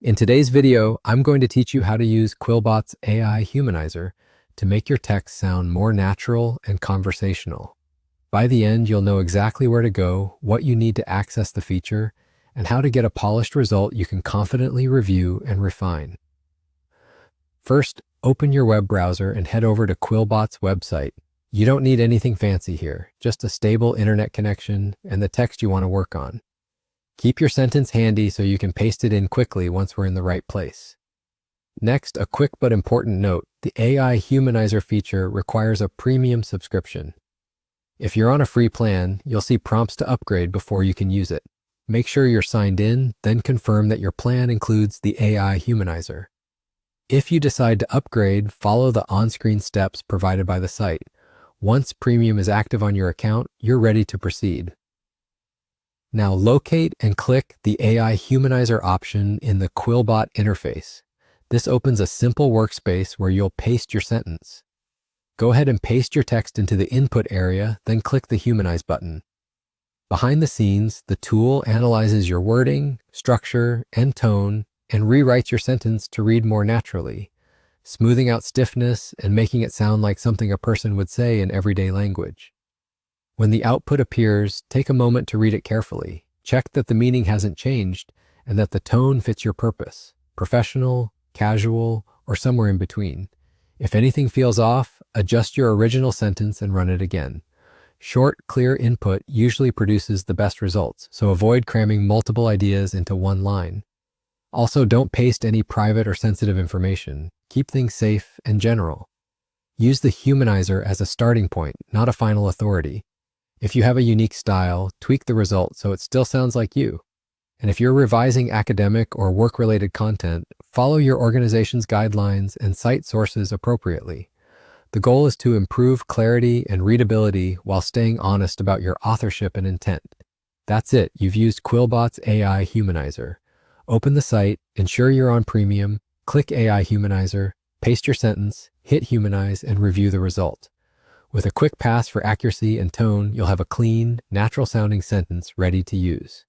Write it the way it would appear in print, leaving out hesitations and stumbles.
In today's video, I'm going to teach you how to use QuillBot's AI Humanizer to make your text sound more natural and conversational. By the end, you'll know exactly where to go, what you need to access the feature, and how to get a polished result you can confidently review and refine. First, open your web browser and head over to QuillBot's website. You don't need anything fancy here, just a stable internet connection and the text you want to work on. Keep your sentence handy so you can paste it in quickly once we're in the right place. Next, a quick but important note: the AI Humanizer feature requires a premium subscription. If you're on a free plan, you'll see prompts to upgrade before you can use it. Make sure you're signed in, then confirm that your plan includes the AI Humanizer. If you decide to upgrade, follow the on-screen steps provided by the site. Once premium is active on your account, you're ready to proceed. Now locate and click the AI Humanizer option in the QuillBot interface. This opens a simple workspace where you'll paste your sentence. Go ahead and paste your text into the input area, then click the Humanize button. Behind the scenes, the tool analyzes your wording, structure, and tone, and rewrites your sentence to read more naturally, smoothing out stiffness and making it sound like something a person would say in everyday language. When the output appears, take a moment to read it carefully. Check that the meaning hasn't changed and that the tone fits your purpose: professional, casual, or somewhere in between. If anything feels off, adjust your original sentence and run it again. Short, clear input usually produces the best results, so avoid cramming multiple ideas into one line. Also, don't paste any private or sensitive information. Keep things safe and general. Use the Humanizer as a starting point, not a final authority. If you have a unique style, tweak the result so it still sounds like you. And if you're revising academic or work-related content, follow your organization's guidelines and cite sources appropriately. The goal is to improve clarity and readability while staying honest about your authorship and intent. That's it. You've used QuillBot's AI Humanizer. Open the site, ensure you're on premium, click AI Humanizer, paste your sentence, hit Humanize, and review the result. With a quick pass for accuracy and tone, you'll have a clean, natural-sounding sentence ready to use.